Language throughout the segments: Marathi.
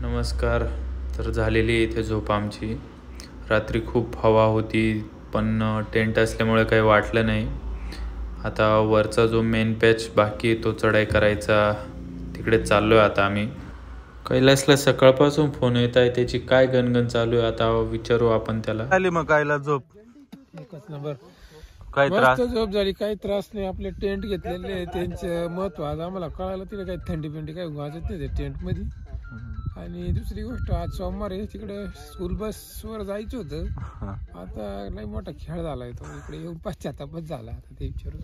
नमस्कार. तर झालेली इथे झोप आमची. रात्री खूप हवा होती पण टेंट असल्यामुळे काही वाटलं नाही. आता वरचा जो मेन पॅच बाकी तो चढाई करायचा, तिकडे चाललो आहे आता आम्ही. कैलासला सकाळपासून फोन येत आहे, त्याची काय गणगण चालू आहे आता विचारू आपण त्याला. आली मग कायला झोप एकच नंबर. काय त्रास झोप झाली, काही त्रास नाही. आपले टेंट घेतलेले त्यांचं महत्व आज आम्हाला कळालं. तिला काही थंडी पिंडी काही वाजत नाही टेंट मध्ये. आणि दुसरी गोष्ट, आज सोमवार आहे, तिकडे स्कूल बस वर जायचं होतं. आता लई मोठा खेळ झालाय तो, इकडे येऊन पश्चातापच झाला. आता ते विचारू.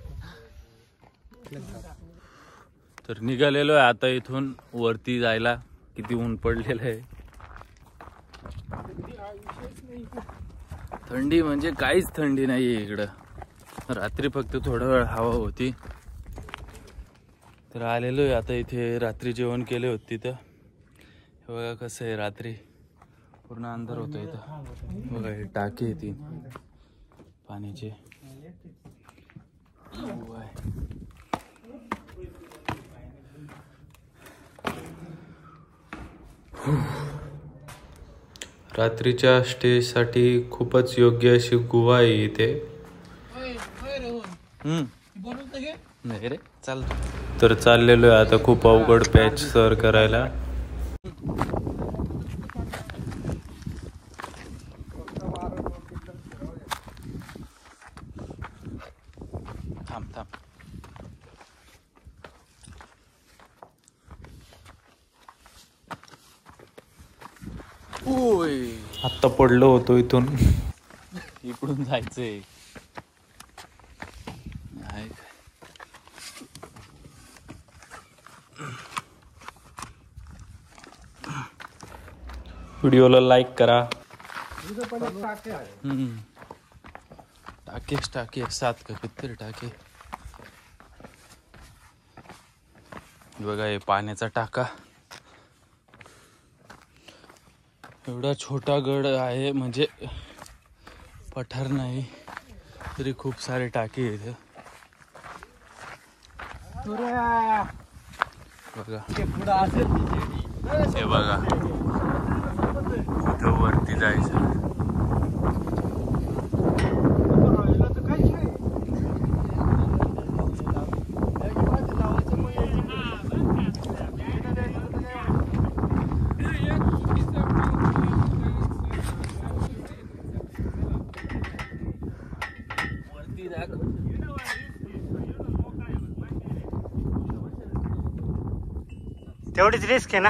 तर निघालेलो आहे आता इथून वरती जायला. किती ऊन पडलेलं आहे. थंडी म्हणजे काहीच थंडी नाहीये इकडं. रात्री फक्त थोडा वेळ हवा होती. तर आलेलो आहे आता इथे. रात्री जेवण केले होते तिथं. बघा कसं आहे, रात्री पूर्ण अंधार होतं इथं. बघा हे टाकी आहे ती पाण्याचे. रात्रीच्या स्टेसाठी खूपच योग्य अशी गुहा आहे इथे. नाही रे, चालतो. तर चाललेलो आहे आता खूप अवघड पॅच सर करायला. थांब थांब. ओय, आत्ता पडलो होतो इथून. इकडून जायचंय. व्हिडिओला लाईक करा. टाके 7 का किती टाके. बघा हे पाण्याचा टाका. एवढा छोटा गड आहे, म्हणजे पठार नाही तरी खूप सारे टाके इथे. बघा हे बघा, इथं वरती जायचं. तेवढीच रिस्क आहे ना.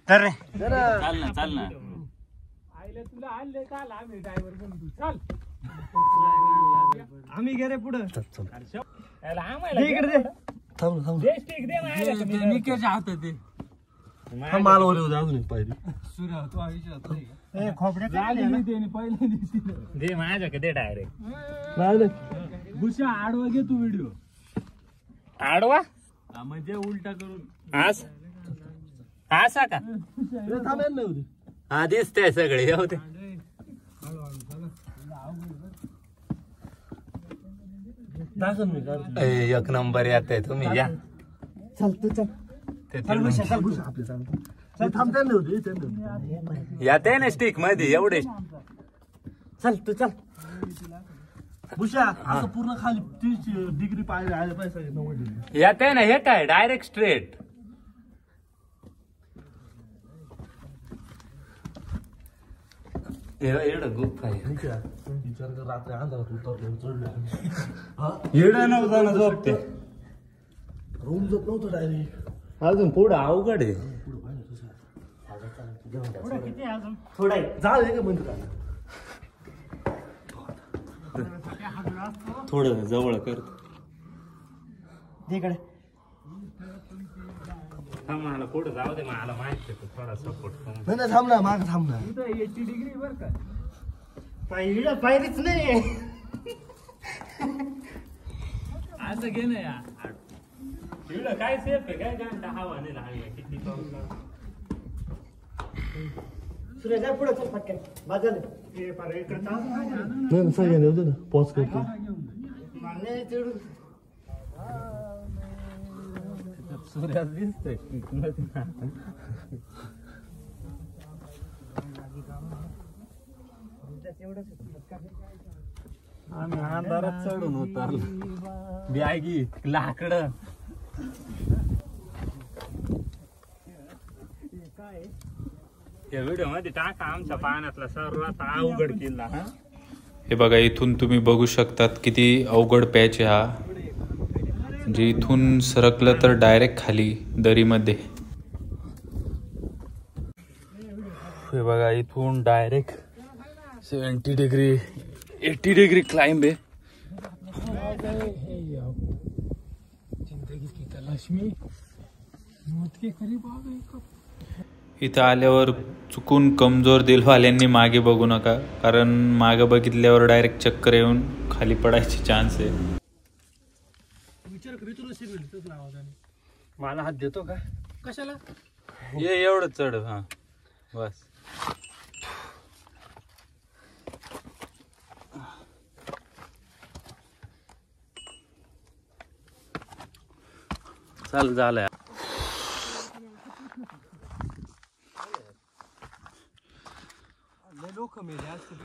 तर चाल ना. आम्ही गेले पुढे. भुशा आडवा घे तू व्हिडिओ. आडवा म्हणजे उलटा करून असा का. हा दिसतंय सगळे. येऊ दे. एक नंबर येत आहे. तुम्ही या. येत आहे ना स्टिक मध्ये एवढे. चल तू चल. भुशा असं पूर्ण खाली 30 डिग्री पाहिजे पाहिजे. येत आहे ना. हे काय डायरेक्ट स्ट्रेट. एवढं गुप्त आहे. विचार कर, रात्री अंधारात उतरलो चढलो. एवढं नव्हतं ना झोपते. रूम झोप नव्हतं डायरेक्ट. अजून पुढं अवघड आहे. थोडा झालं का बंद करा. थोडं जवळ कर. तिकडे मला पुढे जाऊ दे. मला माहिती थोडा सपोर्ट. नाही थांब ना, माग थांब ना. 80 डिग्री बर का. पायरीच नाही. असं घे ना यार. काय सेफ आहे काय. हवा नाही लागली. किती पाऊस लागला. सुरेश पुढे चल पटकन. बाजूला नाही सगळ्यांनी पॉज करतो. सूर्यात दिसतोय. आम्ही अंधारात चढून उतरलो. बॅगी लाकडं या व्हिडिओ मध्ये टाका आमच्या पाण्यातला सर्वात अवघड किल्ला. हे बघा, इथून तुम्ही बघू शकतात किती अवघड पॅच आहे हा. म्हणजे इथून सरकलं तर डायरेक्ट खाली दरीमध्ये. हे बघा, इथून डायरेक्ट 70 डिग्री 80 डिग्री क्लाइंब आहे. जिंदगी की तलाश में मौत के करीब आ गए कब. इथं आल्यावर चुकून कमजोर दिलवाल्यांनी मागे बघू नका, कारण मागे बघितल्यावर डायरेक्ट चक्कर येऊन खाली पडायचे चान्स आहे. विचार करी तुला सिमेंटच लावा. मला हात देतो का? कशाला? ये एवढं चढ. हा बस. चाल झालंय. लोक मेले असतील.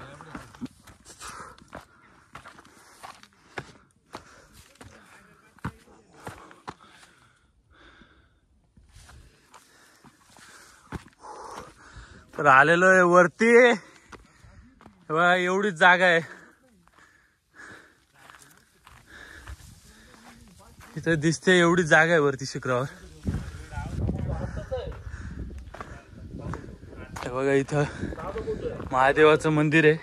तर आलेलो आहे वरती. एवढीच जागा आहे. इथं दिसते एवढीच जागा आहे वरती शिखरावर. बघा, इथं महादेवाचं मंदिर आहे.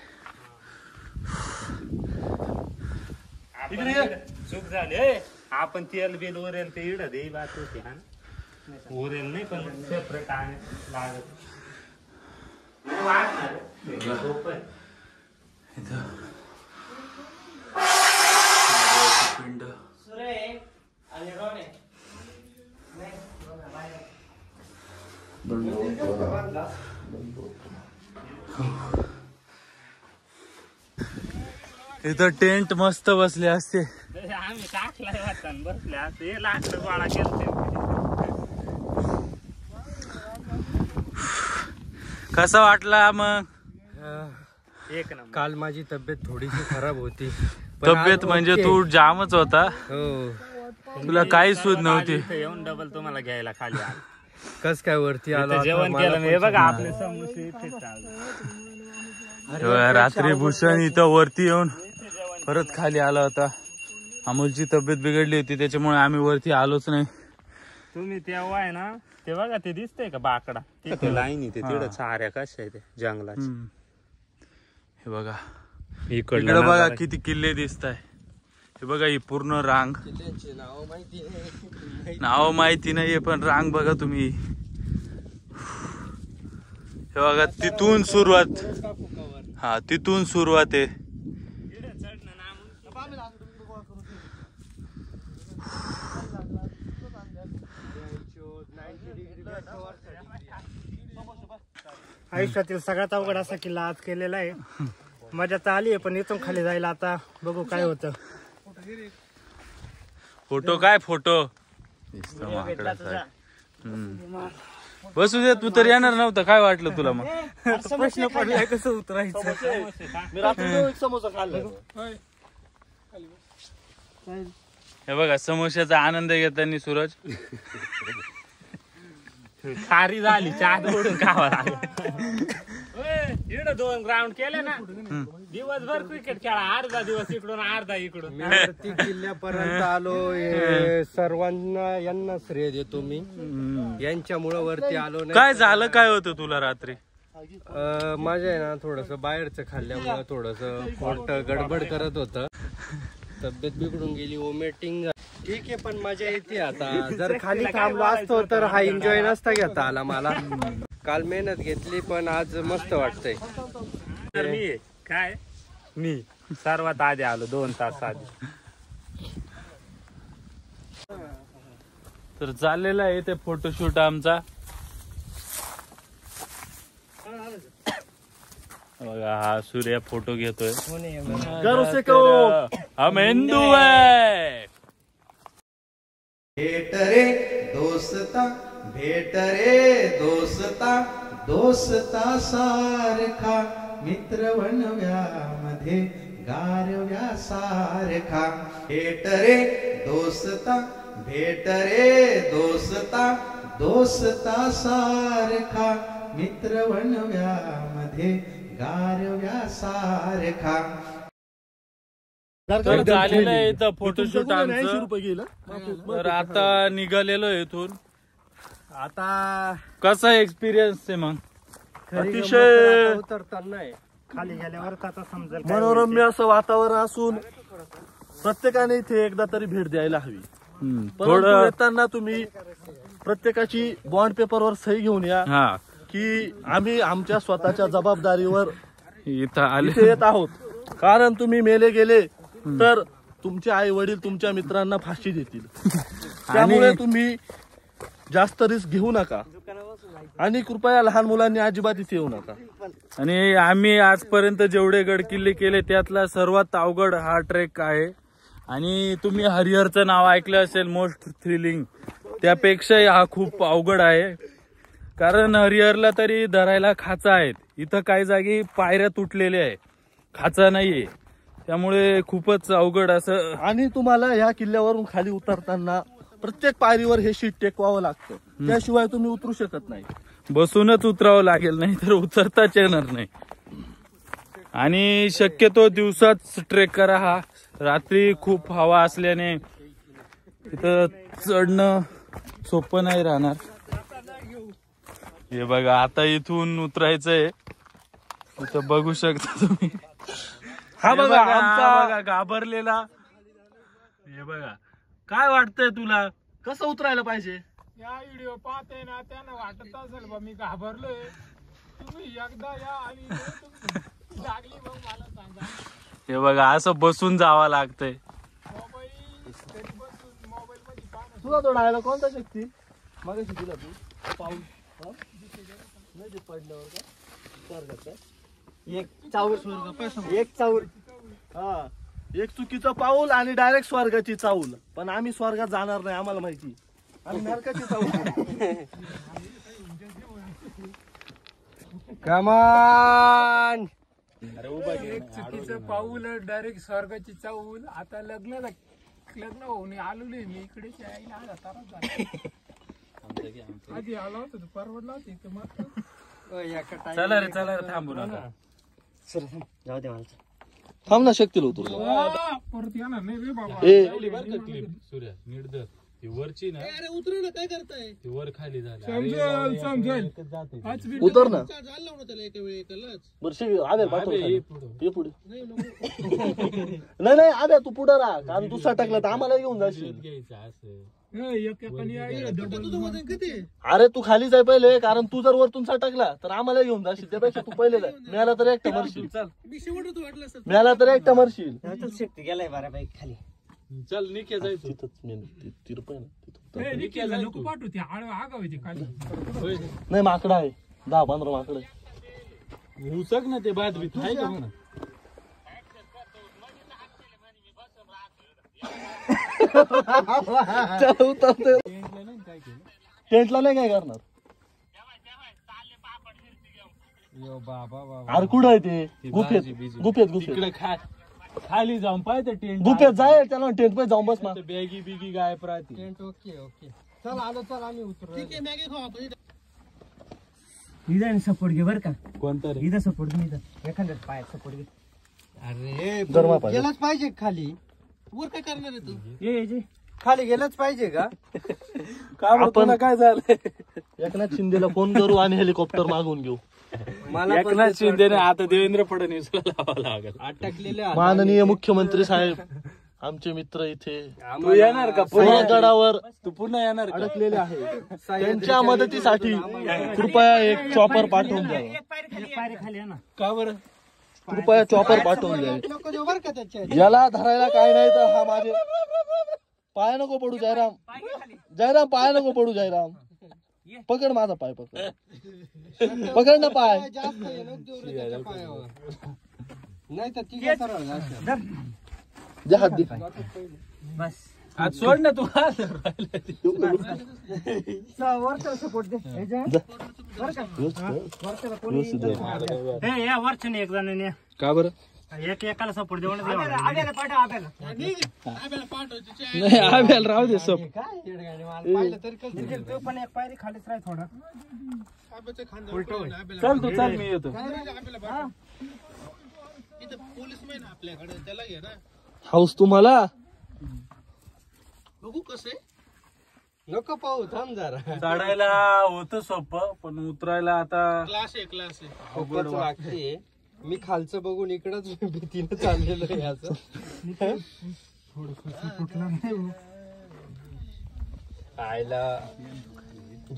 चूक झाली. आपण तेल बिल उरेल ते इड दे बात होती. हा उरेल नाही पण सेपरेट आहे लागत. पिंड इथं टेंट मस्त बसले असते. आम्ही टाकलाय होता बसले असते. लाकडं गोळा केलते. कसा वाटला मग? एक नंबर. काल माझी तब्येत थोडीशी खराब होती. तब्येत म्हणजे तू जामच होता. हो, तुला काही सूद नव्हती. इथं येऊन डबल तुम्हाला घ्यायला खाली आलो. कस काय वरती आलो. इथं जेवण केलं मी. हे बघा आपले समोसे इथेच चालू. रात्री भूषण इथं वरती येऊन परत खाली आला होता. अमोलची तब्येत बिघडली होती त्याच्यामुळे आम्ही वरती आलोच नाही. तुम्ही तेव्हा आहे ना, ते बघा ते दिसतंय का बाकडा तिथे लाईन इथे तिकडं चाऱ्या कशा आहे ते जंगलाची. हे बघा, इकडं इकडे बघा किती किल्ले दिसत आहे. हे बघा, ही पूर्ण रांग. नाव माहिती नाहीये पण रांग बघा तुम्ही. हे बघा, तिथून सुरुवात. हा, तिथून सुरुवात आहे. आयुष्यातील सगळ्यात अवघड असा किल्ला आज केलेला आहे. मजा तर आली आहे पण इथून खाली जायला आता बघू काय होतं. फोटो काय फोटो बसू दे. तू तर येणार नव्हता. काय वाटलं तुला मग? प्रश्न पडलाय कसं उतरायचं. समोसा खाल्ला. हे बघा, समोश्याचा आनंद घेताना सूरज. खारी झाली. चार ओढून खावा इकडं 2 ग्राउंड केले ना. दिवसभर क्रिकेट खेळा. अर्धा दिवस इकडून अर्धा इकडून. वरती किल्ल्यापर्यंत आलो. हे सर्वांना यांना श्रेय देतो मी. यांच्यामुळे वरती आलो नाही. काय झालं काय होतं तुला रात्री? माझं आहे ना थोडस बाहेरचं खाल्ल्यामुळे थोडस पोट गडबड करत होतं. तब्येत बिघडून गेली. वॉमिटिंग. ठीक आहे पण मजा येते आता. जर खाली थांबलो असतो तर हा एन्जॉय नसता घेता आला मला. काल मेहनत घेतली पण आज मस्त वाटतंय. तर मी सर्वात आधी आलो 2 तास आधी. तर चाललेला आहे ते फोटोशूट आमचा. बघा, हा सूर्य फोटो घेतोय. हम हिंदू आहे. भेट रे दोस्ता, भेट रे दोस्ता, दोस्ता सारखा मित्र वणव्यामध्ये गारव्या सारखा. भेट रे दोस्ता, भेट रे दोस्ता, दोस्ता सारखा मित्र वणव्यामध्ये गारव्या सारखा. तर झालेलं आहे इथं फोटोशूट 80 आमचं. रुपये गेलं. तर आता निघालेलो इथून. आता कसा एक्सपिरियन्स आहे मग? अतिशय उतरताना आहे, खाली गेल्यावर आता समजेल काय मनोरम्य असं वातावरण असून प्रत्येकाने इथे एकदा तरी भेट द्यायला हवी. परंतु थोडं येताना तुम्ही प्रत्येकाची बॉन्ड पेपरवर सही घेऊन या हा की आम्ही आमच्या स्वतःच्या जबाबदारीवर इथं आले. इथे येत आहोत. कारण तुम्ही मेले गेले तर तुमचे आई वडील तुमच्या मित्रांना फाशी देतील. त्यामुळे तुम्ही जास्त रिस्क घेऊ नका आणि कृपया लहान मुलांनी अजिबात इथे येऊ नका. आणि आम्ही आजपर्यंत जेवढे गड किल्ले केले त्यातला सर्वात अवघड हा ट्रेक आहे. आणि तुम्ही हरिहरचं नाव ऐकलं असेल, मोस्ट थ्रिलिंग, त्यापेक्षाही हा खूप अवघड आहे. कारण हरिहरला तरी धरायला खाचा आहेत, इथं काही जागी पायऱ्या तुटलेल्या आहे, खाचा नाहीये. त्यामुळे खूपच अवघड असं. आणि तुम्हाला या किल्ल्यावरून खाली उतरताना प्रत्येक पायरीवर हे शीट टेकवावं लागतं, त्याशिवाय तुम्ही उतरू शकत नाही. बसूनच उतरावं लागेल, नाही तर उतरताच येणार नाही. आणि शक्यतो दिवसाच ट्रेक करा हा. रात्री खूप हवा असल्याने इथं चढणं सोपं नाही राहणार. हे बघा आता इथून उतरायचंय, इथं बघू शकता तुम्ही. हा बघा आमचा घाबरलेला. हे बघा, काय वाटतंय तुला, कसं उतरायला पाहिजे? या व्हिडिओ पाहते ना त्यांना वाटत असेल बा मी घाबरलोय. तुम्ही एकदा या आणि लागली मग मला सांगा. हे बघा असं बसून जावं लागतंय. मोबाईल घरी बसून मोबाईल मध्ये पाहणं. तुला तो डायला कोणता शक्ती मागाशी दिला तू पाऊल नाही ते पडल्यावर का स्वर्गात काय? एक चाऊल एक चाऊल हा, एक चुकीचं पाऊल आणि डायरेक्ट स्वर्गाची चाऊल. पण आम्ही स्वर्गात जाणार नाही, आम्हाला माहिती. आम्ही नरकाची चाऊल. कमान. एक चुकीचं पाऊल डायरेक्ट स्वर्गाची चाऊल. आता लग्न होऊन आलोय मी इकडे यायला आला तारा आधी आला होता तो परवडला होता इथं मग. चला रे चला रे, थांबू नका. जाऊ दे मला. थांब ना, शक्तीला उतरू. परत येणार नाही रे बाबा. सूर्या नीट धर. ती वरची ना, उतरू ना, काय करताय? ती वर खाली झाली. समजेल. उतर ना. बरं आव्या पाठव खाली. ये पुढे. नाही आव्या तू पुढे राहा, कारण तू सटकला तर आम्हाला घेऊन जाशील. घ्यायचं असं. अरे तू खाली जाय पहिले, कारण तू जर वरतून सटकला तर आम्हाला घेऊन जाशील. त्यापेक्षा तू पहिले जाय. मिळाला तर एकटा मरशील. मिळाला तर एकटा मरशील. शक्ती गेलाय बऱ्यापैकी खाली. चल निके जायचं. तिथंच तिरपं आहे ना, तिथं. नको पाठवू ते आगाव खाली. नाही माकडं आहे, 10-15 माकडं. उसक ना ते बाद बीत आहे का म्हणा. चल उतरते. टेंटला नाही काय करणार. अरे कुठं आहे ते? गुफेत तिकडे खाली जाऊन पाहिजे टेंट. गुफेत जाय, त्याला टेंट मध्ये जाऊन बस ना. बॅगी बिगी गायब राहते. Tent okay. चल आलो, चल आम्ही उतरू. इथं सपोर्ट घे बर का. कोणता रे? इथं सपोर्ट घे. इथं एखाद्या पायात सपोर्ट घे. अरे गरमा पाहिजे. गेलाच पाहिजे खाली. वर काय करणार आहे तू? ये खाली गेलंच पाहिजे का? आपण काय झालंय? एकनाथ शिंदेला फोन करू आणि हेलिकॉप्टर मागवून घेऊ. एकनाथ शिंदेने आता देवेंद्र फडणवीसला लावावं लागेल. अटकलेले माननीय मुख्यमंत्री साहेब, आमचे मित्र इथे तू येणार का पुन्हा? गडावर तू पुन्हा येणार का? अडकलेले आहे. त्यांच्या मदतीसाठी कृपया एक चॉपर पाठवून द्या. पायरी खाली आहे ना. का बरं? कृपया चॉपर पाठवून द्या. नको देऊ बर का त्याच्या. याला धरायला काय नाही तर हा माझे पाय नको पडू. जयराम पाय नको पडू. जयराम पकड माझा पाय, पकड ना पाय. जास्त आहे, नको देऊ रे त्याच्या पायावर. नाही तर ती सरळ जे हात दे. बस आज सोड ना तू वरचा सपोर्ट दे या वरच्या एक जणांनी का बरं एक एकाला सपोर्ट देऊन नाही आब्याला राहू दे सब तो पण एक पायरी खालीच राह थोडा चल तू चल मी येतो हाऊस तुम्हाला बघू कसे नको पाहू थांब जरा चढायला होतं सोपं पण उतरायला आता क्लास आहे खूपच वाटते मी खालचं बघून इकडच भीतीनं चाललेलो आहे याचं आयला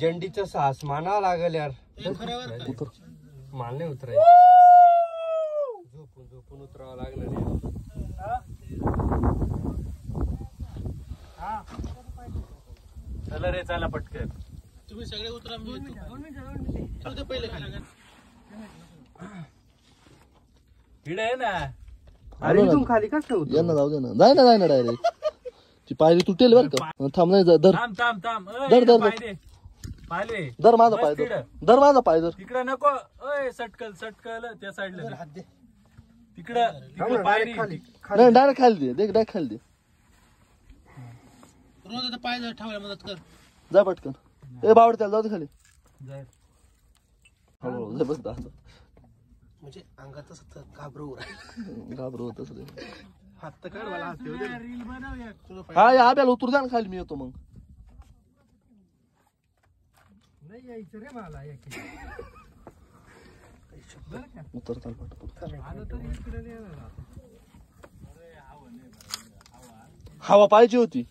जंडीचं साहस मानावं लागेल यार मान नाही उतराय झोपून उतरावं लागणार चला रे चला पटकन तुम्ही सगळे उतरा मी येतो पहिले खाली हिड आहे ना अरे इथून खाली कसं होतं यांना जाऊ दे ना जाय ना डायरेक्ट ती पायरी तुटेल बरं का थांब नाही धर थांब धर. पाहिले धर माझा पाय धर माझा पाय धर तिकडे नको ओय सटकल त्या साईडला तिकडं पायरी नाही डायरेक्ट खाली दे देख डायरेक्ट खाली दे रोज आता पाय ठेवायला मदत कर जा पटकन ए बावड त्याला जाऊ दे खाली जाय. हळूहळू जा बस दादा म्हणजे अंगात असं घाबरवू घाबरू होतच रे हात तर काढ मला हात ठेवू दे. हा या आब्याला उतरू द्या ना खाली मी येतो मग नाही यायचं रे मला उतर चाल पटपट हवा पाहिजे होती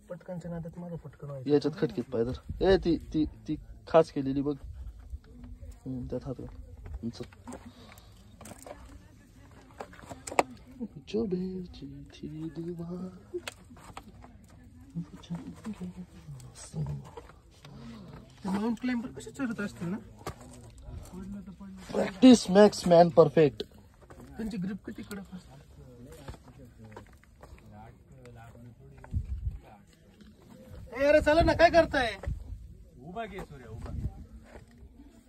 पटकनच्या नादात माझं पटकन व्हायचं. याच्यात खटकीत पाय धर ए ती ती ती खास केलेली बघ त्यात हात घाल. चल. जो बेची थी दुआ माउंट क्लाइंबर कसे चढत असतील ना प्रॅक्टिस मॅक्स मॅन परफेक्ट त्यांची ग्रिप किती कडक असते. अरे चला ना काय करताय उभा घे सूर्या उभा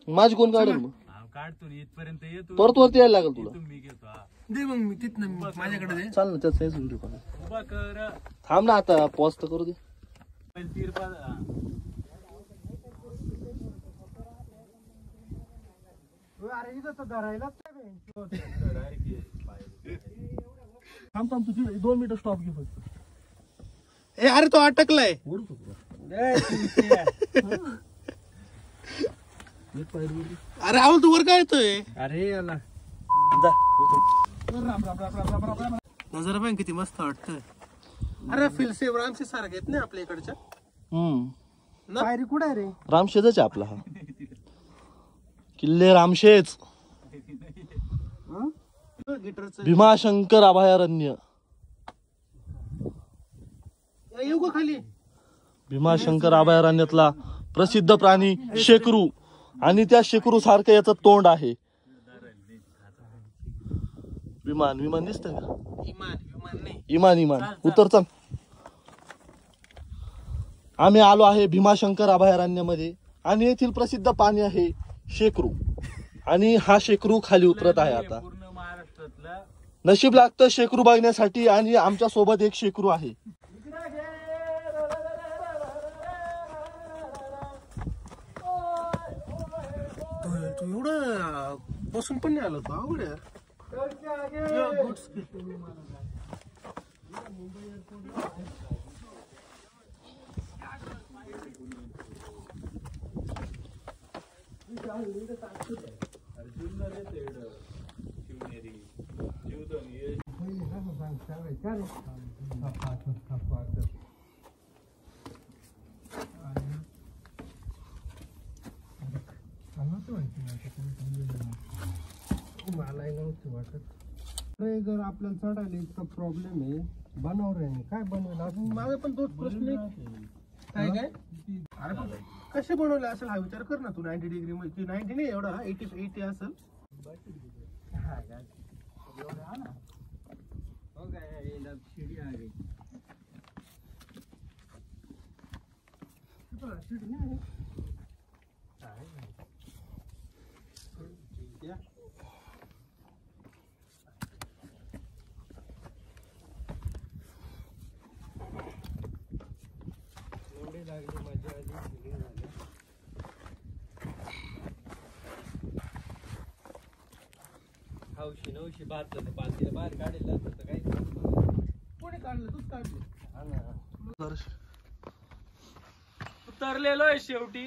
माझी कोण काढेल मग काढतो इथपर्यंत येतो परत वरती यायला लागेल तुला मी घेतो दे मग मी तिथनं माझ्याकडे दे. चाल ना त्याचा व्हिडिओ काढ उभा कर थांब ना आता पॉज तर करू दे तीर अरे इथं तर धरायलाच थांब तुझी 2 मिनिटं स्टॉप घे फक्त ए अरे तो अटकलाय अरे आवल तू वर काय येतोय अरे याला नजर पण किती मस्त वाटतंय. अरे फिलसेव रामशे सारखे आहेत ना आपल्या इकडच्या पायरी कुठे आहे रे रामशेजच आहे आपला हा किल्ले रामशेज गिटारचं भीमाशंकर अभयारण्य येऊ का खाली भीमाशंकर अभयारण्यातला प्रसिद्ध प्राणी शेकरू आणि त्या शेकरू सारखं याचं तोंड आहे. विमान दिसतंय का इमान नाही इमान उतर चल. आम्ही आलो आहे भीमाशंकर अभयारण्यामध्ये आणि येथील प्रसिद्ध पाणी आहे शेकरू आणि हा शेकरू खाली उतरत आहे आता. पूर्ण महाराष्ट्रातला नशीब लागतं शेकरू बघण्यासाठी आणि आमच्या सोबत एक शेकरू आहे. तू एवढं बसून पण नाही आलो तू अवघड आहे. मला नव्हतं वाटत अरे जर आपल्याला चढायला इतका प्रॉब्लेम आहे बनव रे काय बनवेल अजून माझा पण तोच प्रश्न आहे. काय अरे पण कसे बनवले असेल हा विचार कर ना तू 90 डिग्री मध्ये 90 नाही एवढा 80 असेल. कोणी काढलं? तूच काढलं. उतरलेलो आहे शेवटी.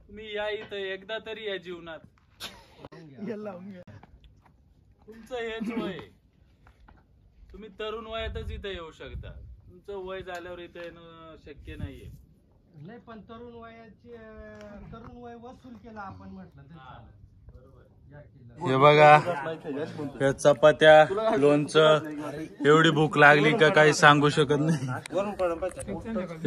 तुम्ही या इथं एकदा तरी या जीवनात. तुमचं हेच वय. तुम्ही तरुण वयातच इथं येऊ शकता. तुमचं वय झाल्यावर इथं येणं शक्य नाहीये. नाही पण तरुण वय वसूल केला आपण म्हटलं तरी चालेल. हे बघा, या चपात्या, लोणचं, एवढी भूक लागली का काही सांगू शकत नाही.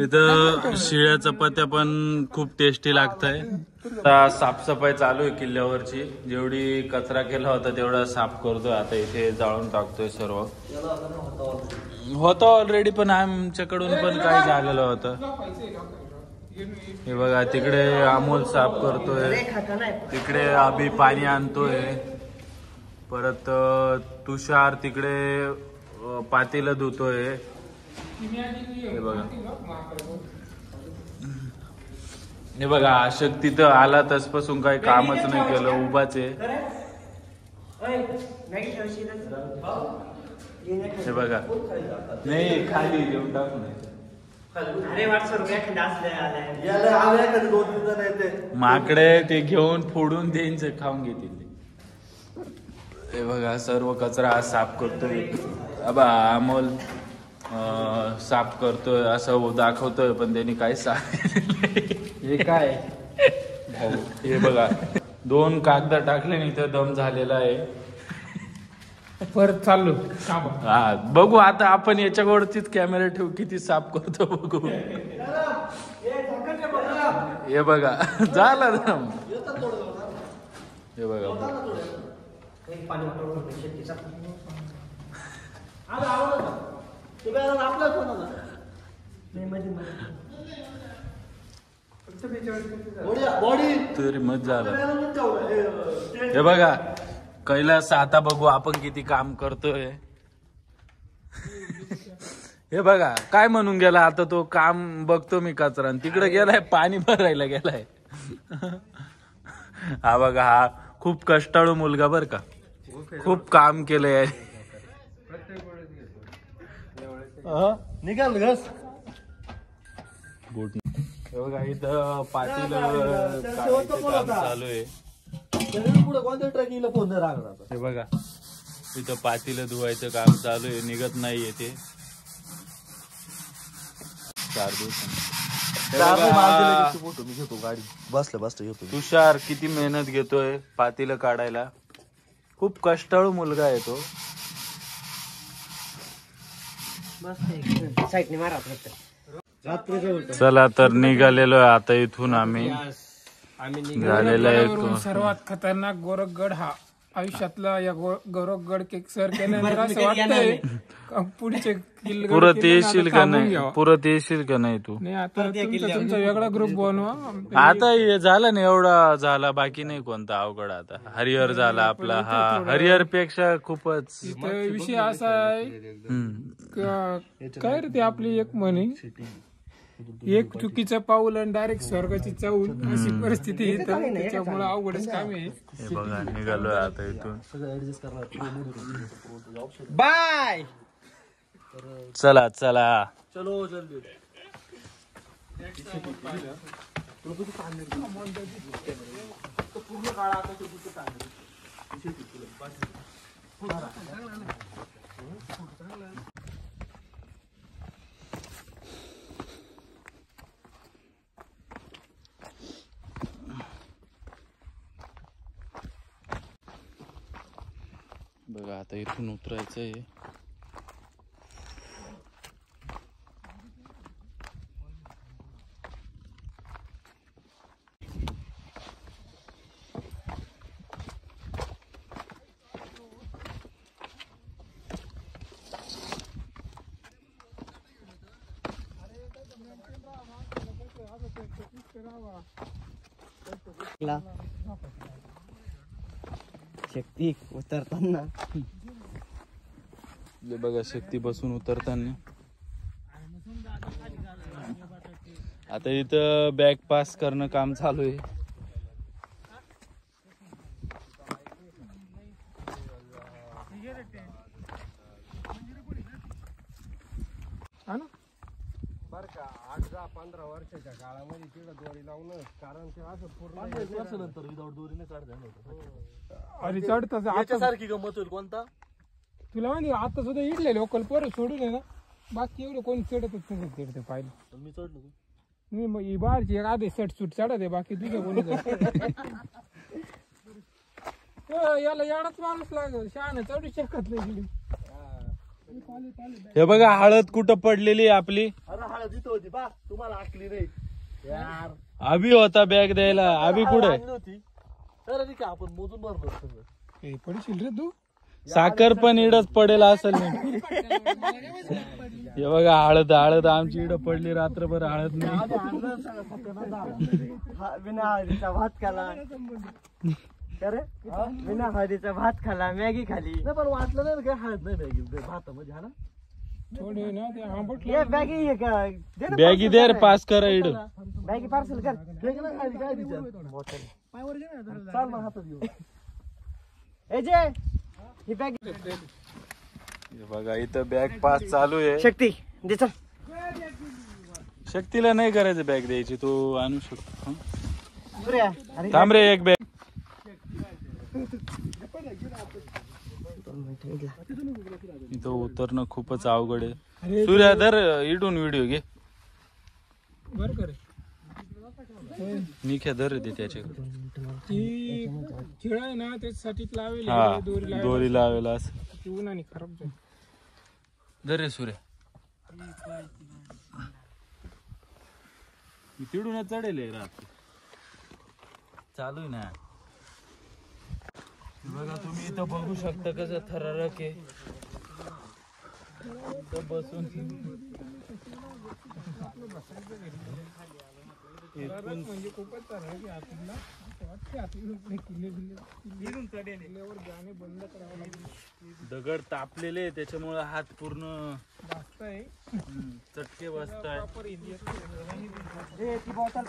इथं शिळ्या चपात्या पण खूप टेस्टी लागतंय. आता साफसफाई चालू आहे किल्ल्यावरची. जेवढी कचरा केला होता तेवढा साफ करतोय. आता इथे जाळून टाकतोय सर्व. होतं ऑलरेडी, पण आमच्याकडून पण काही झालेलं होतं. हे बघा, तिकडे अमोल साफ करतोय, तिकडे अभि पाणी आणतोय, परत तुषार तिकडे पातेलं धुतोय. हे बघा अशोक तिथं आला तसपासून काही कामच नाही केलं, उभाच आहे. हे बघा, नाही खाली देऊन टाकू नाही. माकडे ते घेऊन फोडून देईन, खाऊन घेतील. हे बघा, सर्व कचरा साफ करतोय. अमोल साफ करतोय असं दाखवतोय, पण त्यांनी काही साफ हे काय. हे बघा, 2 कागद टाकले नाही तर दम झालेला आहे. परत चाललो. हा, बघू आता आपण याच्यावरतीच कॅमेरा ठेवू, किती साफ करतो बघू. हे बघा, झालं ना. हे बघा, तरी मत झालं. हे बघा, कैलास आता बघू आपण किती काम करतोय. हे बघा, काय म्हणून गेला आता तो. काम बघतो मी कचरा, तिकडे गेलाय पाणी भरायला गेलाय. हा बघा, हा खूप कष्टाळू मुलगा बर का, खूप काम केलंय. निघाल घस. हे बघा, इथं पातेलं काम चालू आहे. कोणत्या ट्रेकिंगला फोन नाही लागणार. हे बघा, इथं पातेलं धुवायचं काम चालू आहे, निघत नाहीये ते 4 दिवसांनी. फोटो मी घेतो, गाडी बसल्या घेतो. तुषार किती मेहनत घेतोय पातेलं काढायला. खूप कष्टाळू मुलगा आहे तो. चला तर निघालेलो आहे आता इथून आम्ही. झालेला आहे सर्वात खतरनाक गोरखगड हा आयुष्यातला. या गोरखगड सर केल्यानंतर असं वाटतंय पुढचे पुरत येशील का नाही, पुरत येशील का नाही तू. नाही, आता तुमचा वेगळा ग्रुप बनवा. आता हे झालं ना, एवढा झाला, बाकी नाही कोणता अवघड. आता हरिहर झाला आपला. हा, हरिहर पेक्षा खूपच. विषय असा आहे काय रे, ते आपली एक म्हणे, एक चुकीचं पाऊल आणि डायरेक्ट स्वर्गाची चाऊल, अशी परिस्थिती येतं. त्याच्यामुळे अवघडच काम आहे. हे बघा, निघालोय आता इथून. बाय. चला चला, चलो जल्दी. बघा, आता इथून उतरायचंय. शक्ती उतरताना बघा शक्ती बसून उतरताना. आता इथं बॅग पास करणं काम चालू आहे. बर का 18-15 वर्षाच्या काळामध्ये तिला दोरी लावून कारण ते असं पूर्ण वर्षानंतर विदाउट दोरीने काढता. आणि चढतं याच्यासारखी गंमत होईल कोणता तुला माहिती आता सुद्धा इडले लोकल पोरं सोडून आहे ना बाकी एवढं कोणी चढतच नाही चढते पाहिलं. मी चढलो मी मग ही बाहेरची एक आधी सट सूट चढत आहे बाकी तुझं कोणी याला एवढाच माणूस लागल शहाणं चढू शकत नाही. हे बघा हळद कुठं पडलेली आहे आपली. अरे हळद इथं होती बा तुम्हाला आखली नाही यार. अभि होता बॅग द्यायला. अभि कुठे होती तर ठीक आहे आपण मोजून भरलो सगळं. पडशील रे तू. साखर पण इडच पडेल असेल नाही. हे बघा हळद हळद आमची इड पडली रात्रभर हळद नाही. बिना हळदीचा भात खाला बिना हळदीचा भात खाला मॅगी खाली. नाही पण वाटलं नाही काय हळद नाही बॅगी भातामध्ये हा ना थोडे ना ते आंबट ये बॅगी हे का दे ना बॅगी दे रे पास करा इड. बॅगी पार्सल कर. हे का नाही खाली काय तिच्यात चाल मग हातात घेऊ. ए जे ही बॅग हे बघा इथं बॅग पास चालू आहे. शक्ती दे चल. शक्तीला नाही करायचं बॅग द्यायची तू आणू शकतो. हं? सूर्या अरे थांब रे एक बॅग. इथं उतरणं खूपच अवघड आहे. सूर्या धर इडून व्हिडिओ घे. बर कर निख्या धर दे त्याच्याकडे. ती खिळा आहे ना त्याच्यासाठी लावेल हा दोरी दोरी लावेल असं. ती उन्हाने खराब झाली. धर रे सूर्या. तिडून चढेल रात चालू आहे ना. बघा तुम्ही इथं बघू शकता कसं थरारक आहे. इथं बसून म्हणजे खूपच चांगलं आपल्याला वाटते आपल्याला किल्ल्यावर जाणे बंद करावं लागेल. दगड तापलेले त्याच्यामुळे हात पूर्ण जास्त आहे चटके बसताय. ती बॉटल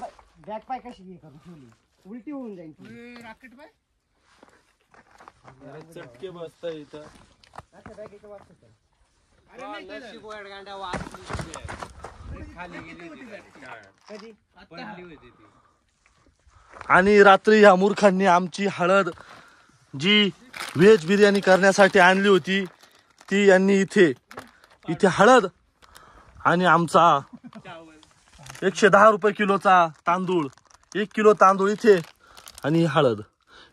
बॅग पाय कशी हे करून ठेवली उलटी होऊन जाईल. राकेट बाय चटके बसताय इथं. आणि रात्री ह्या मूर्खांनी आमची हळद जी व्हेज बिर्याणी करण्यासाठी आणली होती ती यांनी इथे हळद आणि आमचा 110 रुपये किलोचा तांदूळ 1 किलो तांदूळ इथे आणि हळद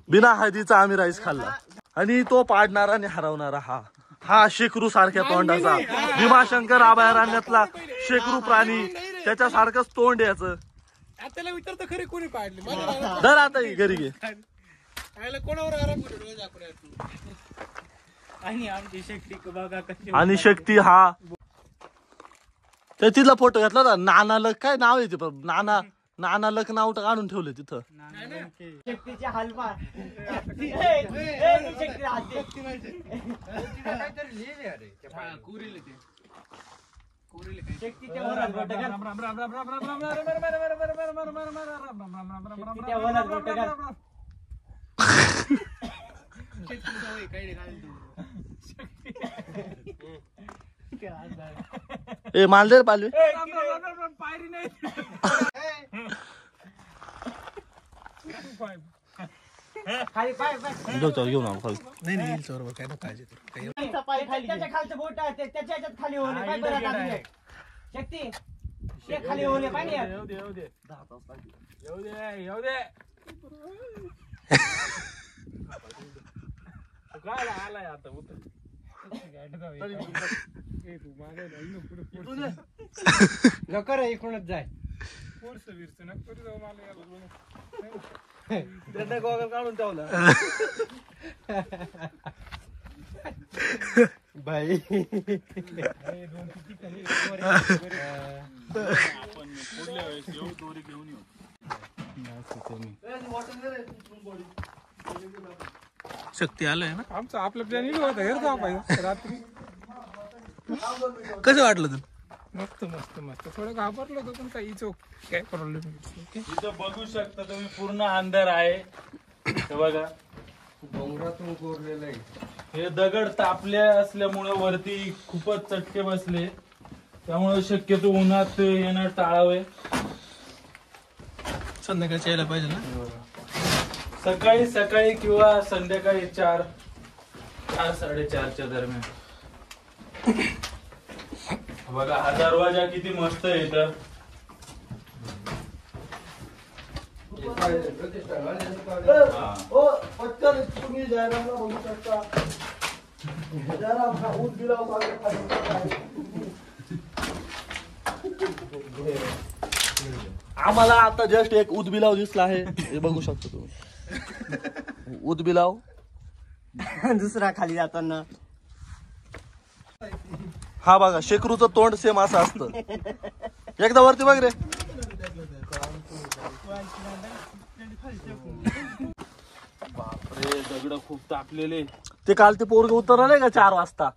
बिना हळदीचा आम्ही राईस खाल्ला. आणि तो पाडणारा आणि हरवणारा हा शेकरू सारख्या तोंडाचा भीमाशंकर अभयारण्यातला शेकरू प्राणी त्याच्यासारखंच तोंड याचं. त्याला विचारतो खरी कोणी पाडली दर आता ही घरी घे. कोणावर आराम आणि आमची शक्ती बघा कशी. आणि शक्ती हा त्या तिथला फोटो घेतला होता. नाना लक काय नाव आहे ते पण नाना लक नाव काढून ठेवलं तिथं. शक्तीचे हलवा शक्तीच्या वरात ए मालदेर पालवे पायरी नाही खाली पाय पाय घेऊन आलो खाली. खालचा पाय खाली त्याच्या खालचं बोट आहे त्याच्या ह्याच्यात खाली होणे पाय बरं टाकले. शक्ती ते खाली होणे पाहिजे येऊ दे काय आलाय आता उतर. लवकर इकडूनच जाय. त्यांना गॉगल काढून ठेवला. बाई आपण पुढल्या वेळेस येऊ दोरी घेऊन येऊ. शक्ती आलाय ना. आमचं आपलं प्लॅनिंग होतं घर जाऊ पाहिजे रात्री. कसं वाटलं तुला? मस्त मस्त मस्त. थोडं घाबरलो होतो पण काही चोक काय प्रॉब्लेम नाही. इथं बघू शकता तुम्ही पूर्ण अंधार आहे. हे बघा डोंगरातून कोरलेलं आहे. हे दगड तापले असल्यामुळे वरती खूपच चटके बसले, त्यामुळे शक्यतो उन्हात येणं टाळावे. संध्याकाळची यायला पाहिजे ना. सकाळी सकाळी किंवा संध्याकाळी 4-4:30च्या दरम्यान. बघा हा दरवाजा किती मस्त आहे इथं. तुम्ही जयरामला बघू शकता. जयराम हा ऊस बिलाव आम्हाला आता जस्ट एक उदबिलाव दिसला आहे, हे बघू शकतो तुम्ही. उदबिलाव दुसरा खाली जाताना हा बघा, शेकरूचं तोंड सेम असं असतं. एकदा वरती बघ रे. बापरे दगड खूप तापलेले. ते काल ते पोरग उतरले का 4 वाजता,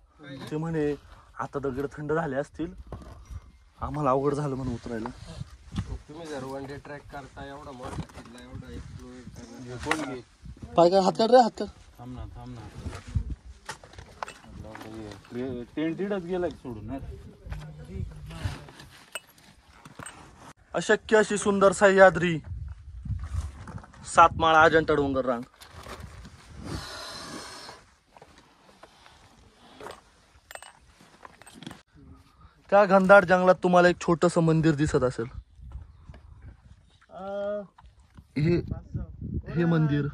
ते म्हणे आता दगड थंड झाले असतील, आम्हाला अवघड झालं म्हणून उतरायला. तुम्ही जर वन डे ट्रॅक करता एवढा मोठा किल्ला एवढा एक्सप्लोर करणार. काय काय हात काढ रे, हात काढ. थांब ना टेंट इडच गेलाय सोडून. अशक्य अशी सुंदर सह्याद्री, 7 माळा अजंठा डोंगर रांग. त्या घनदाट जंगलात तुम्हाला एक छोटस मंदिर दिसत असेल. हे मंदिर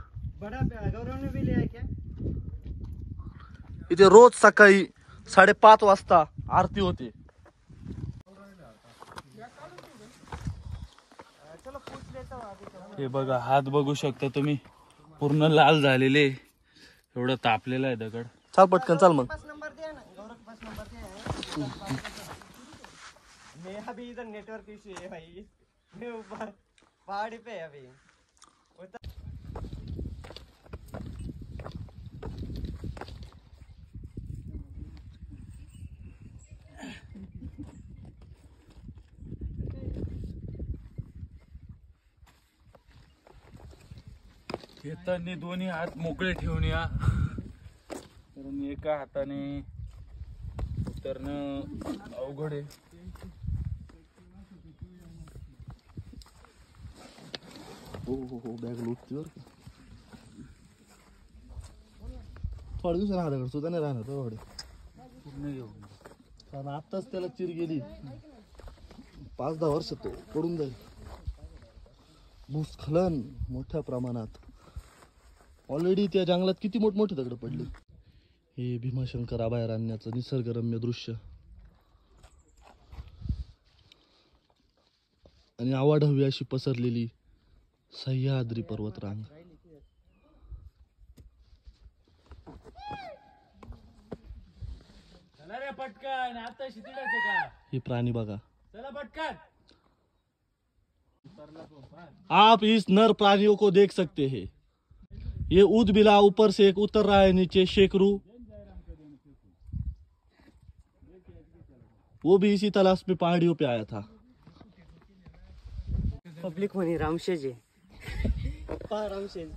इथे रोज सकाळी 5:30 वाजता आरती होते. हे बघा हात बघू शकता तुम्ही, पूर्ण लाल झालेले, एवढं तापलेलं आहे दगड. चाल पटकन चाल मग. मैं अभी इधर नेटवर्क इशू है भाई, मैं ऊपर पहाड़ी पे है अभी. येताना दोन्ही हात मोकळे ठेवून या, कारण एका हाताने उतरणं अवघड आहे. हो बॅग लुटते बरं का. थोड्या दिवसाने हाताकडे सुद्धा नाही राहणार तेवढे पूर्ण घेऊन. कारण आत्ताच त्याला चिर गेली, 5-10 वर्ष तो पडून जाईल. भूस्खलन मोठ्या प्रमाणात. ऑलरेडी त्या जंगलात किती मोठमोठे दगड पडले. हे भीमाशंकर अभयारण्याचं निसर्गरम्य दृश्य आणि आवाढव्य अशी पसरलेली सह्याद्री पर्वतरांग. चला रे पटकन, आता शितिडायचं का? हे प्राणी बघा. चला पटकन. आप इस नर प्राणियों को देख सकते हैं. ये ऊदबिला ऊपर से एक उतर रहा है नीचे, शेकरू. वो भी इसी तलाश में पहाड़ियों पे आया था. पब्लिक म्हणे रामशेज पप्पा रामशेज.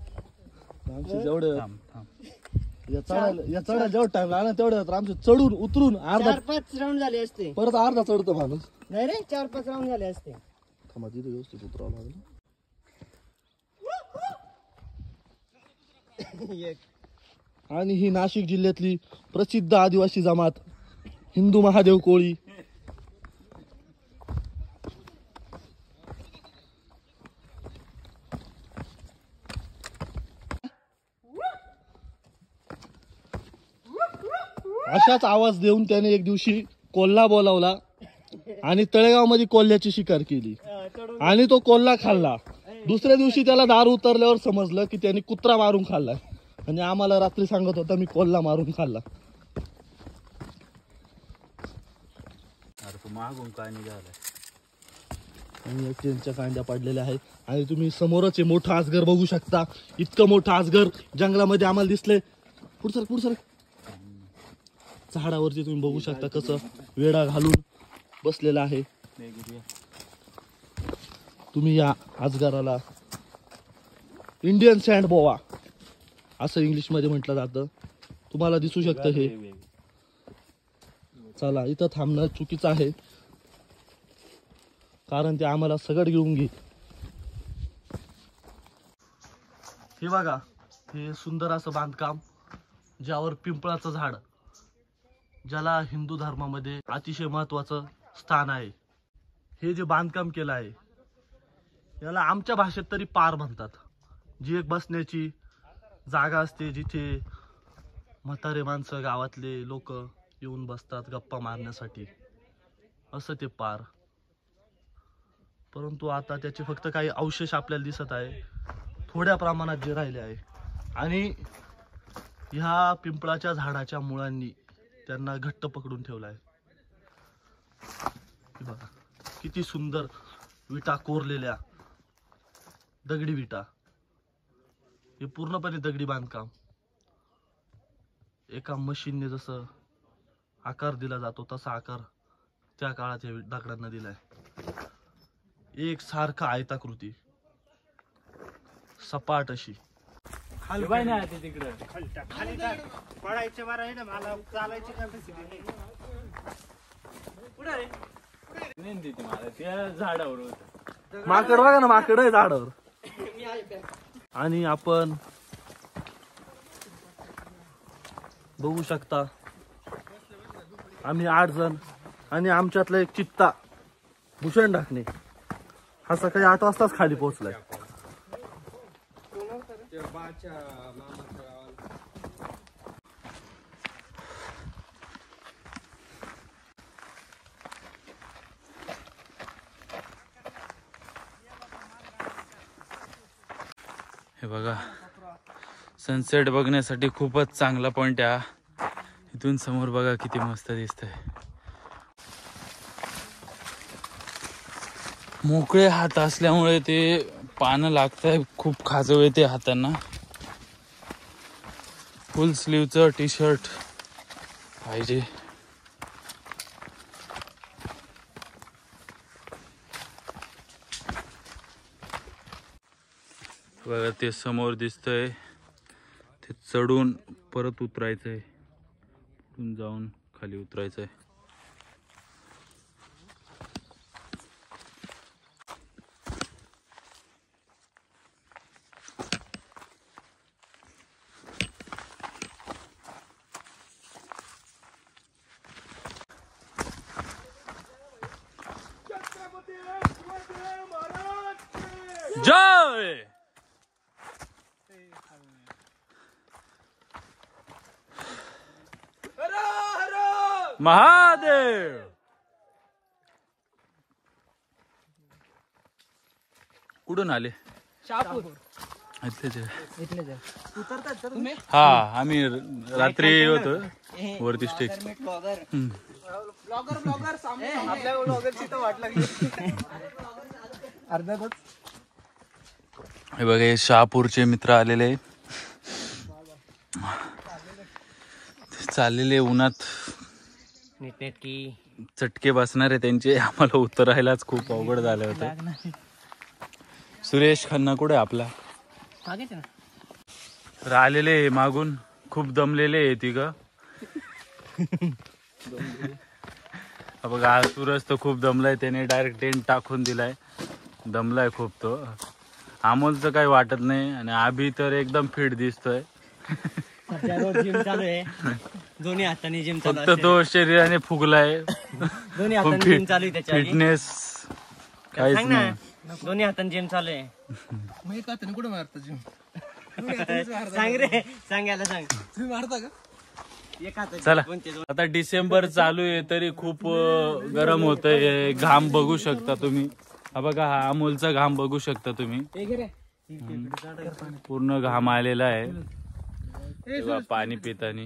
जेवढं या चढायला जेवढा टाइम लागला तेवढ्यात आमचे चढून उतरून 4-5 राऊंड झाले असते. परत अर्धा चढतो माणूस. नाही रे 4-5 राऊंड झाले असते. थांबा तिथे व्यवस्थित उतरावं लागेल. आणि ही नाशिक जिल्ह्यातली प्रसिद्ध आदिवासी जमात हिंदू महादेव कोळी. अशाच आवाज देऊन त्याने एक दिवशी कोल्हा बोलावला आणि तळेगाव मध्ये कोल्ह्याची शिकार केली आणि तो कोल्हा खाल्ला. दुसऱ्या दिवशी त्याला दारू उतरल्यावर समजलं की त्याने कुत्रा मारून खाल्ला आणि आम्हाला रात्री सांगत होता मी कोल्हा मारून खाल्ला. अरे तू मागून काय निघालाय. आणि टेंटच्या कांड्या पडलेल्या आहेत. आणि तुम्ही समोरच हे मोठं आजगर बघू शकता. इतकं मोठं आजगर जंगलामध्ये आम्हाला दिसलंय. पुढचं झाडावरती तुम्ही बघू शकता कसं वेडा घालून बसलेला आहे. तुम्ही या आजगराला इंडियन सँड बोवा असं इंग्लिश मध्ये म्हटलं जातं. तुम्हाला दिसू शकतं हे. चला, इथं थांबणं चुकीचं आहे कारण ते आम्हाला सगळं घेऊन घे. हे बघा, हे सुंदर असं बांधकाम ज्यावर पिंपळाचं झाड, ज्याला हिंदू धर्मामध्ये अतिशय महत्वाचं स्थान आहे. हे जे बांधकाम केलं आहे याला आमच्या भाषेत तरी पार म्हणतात. जी एक बसण्याची जागा असते जिथे म्हातारे माणसं गावातले लोक येऊन बसतात गप्पा मारण्यासाठी, असं ते पार. परंतु आता त्याचे फक्त काही अवशेष आपल्याला दिसत आहे, थोड्या प्रमाणात जे राहिले आहे. आणि ह्या पिंपळाच्या झाडाच्या मुळांनी त्यांना घट्ट पकडून ठेवलं आहे. बघा किती सुंदर विटा कोरलेल्या, दगडी विटा. हे पूर्णपणे दगडी बांधकाम. एका मशीनने जसं आकार दिला जातो तसा आकार त्या काळात या दगडांना दिलाय. एक सारखा आयताकृती, सपाट अशी. खाली पाय ना तिकडे खाली पडायचे बरं आहे ना, मला चालायची कॅपॅसिटी नाही. मला त्या झाडावर होत. माकड बघा ना, माकड आहे झाडावर. आणि आपण बघू शकता आम्ही 8 जण आणि आमच्यातला एक चित्ता भूषण ढाकणे हा सकाळी 8 वाजताच खाली पोहोचलाय. हे बघा, सनसेट बघण्यासाठी खूपच चांगला पॉइंट आहे हा. इथून समोर बघा किती मस्त दिसतंय. मोकळे हात असल्यामुळे ते पानं लागतंय, खूप खाजव येते हातांना. फुल स्लीवचं टी शर्ट पाहिजे. बघा ते समोर दिसतंय, ते चढून परत उतरायचंय, पुढून जाऊन खाली उतरायचंय. जय महादेव. कुठून आले? हा, आम्ही रात्री होतो वरती स्टेज. हे बघा, हे शहापूरचे मित्र आलेले, चाललेले उन्हात चटके बसणार आहे त्यांचे. आम्हाला उतरायलाच खूप अवघड झालं होतं. सुरेश खन्ना कुठे आपला आलेले मागून, खूप दमलेले आहे तिघ. बघा, सूरज तो खूप दमलाय, त्याने डायरेक्ट टेंट टाकून दिलाय. दमलाय खूप तो. अमोलचं काही वाटत नाही आणि अभि तर एकदम फिट दिसतोय. जिम चालू आहे, दोन्ही हाताने जिम चालू फक्त तो शरीराने फुगलाय. दोन्ही हाताने जिम चालू आहे त्याच्या फिटनेस काहीच नाही. दोन्ही हाताने जिम चालू आहे. मग एका हाताने कुठे मारता जिम? सांग रे, सांगायला सांग. तुम्ही मारता का? एक हाताने चला, आता डिसेंबर चालू आहे तरी खूप गरम होतंय. घाम बघू शकता तुम्ही. हा बघा, हा अमोलचा घाम बघू शकता तुम्ही. पूर्ण घाम आलेला आहे. तेव्हा पाणी पितानी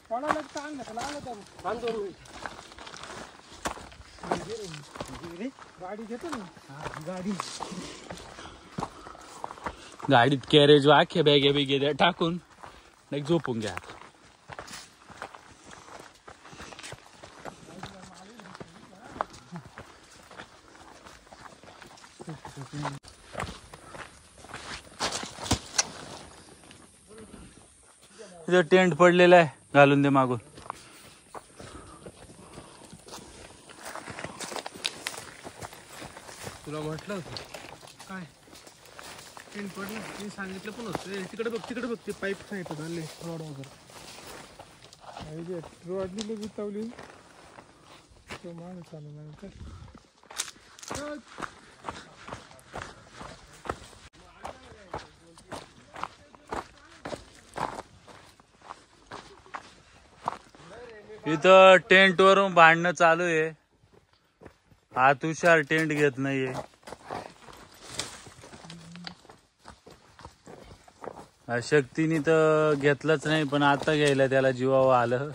पडायला चांगलं तर लागलं तर बांधून गाडी घेतो ना गाडी गाडीत कॅरेज आख्या बॅगे बिगे द्या टाकून नाही झोपून घ्या. इथं टेंट पडलेला आहे, घालून दे मागून. तुला म्हटलं होतं काय टेंट पडलं मी सांगितलं पण होतं. तिकडे बघ ते पाईप सांगितलं आले रोड वगैरे रोड दिली बितावली तो माणूस आला नंतर इथं टेंट वरून भांडणं चालू आहे. हा तुषार टेंट घेत नाहीये. शक्तीने तर घेतलंच नाही, पण आता घ्यायला त्याला जीवावर आलं.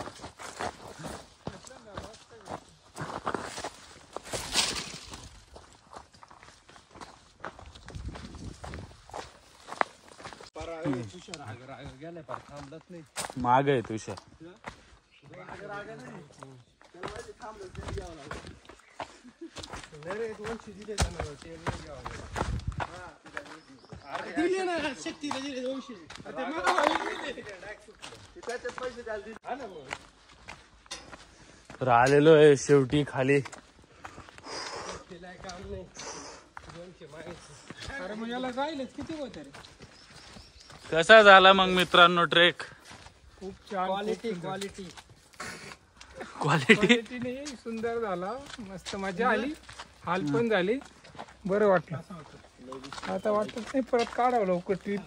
माग आहे तुषार. दिले ना शक्तीला दिले 200. तर आलेलो आहे शेवटी खाली. अरे मग याला जाईलच किती होत रे. कसा झाला मग मित्रांनो ट्रेक? खूप छान क्वालिटी क्वालिटी नाही सुंदर झाला, मस्त मजा आली, हाल पण झाली, बरं वाटलं. आता वाटत नाही परत काढावं लवकर ट्रिप.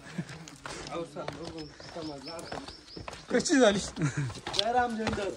कशी झाली? जय राम जय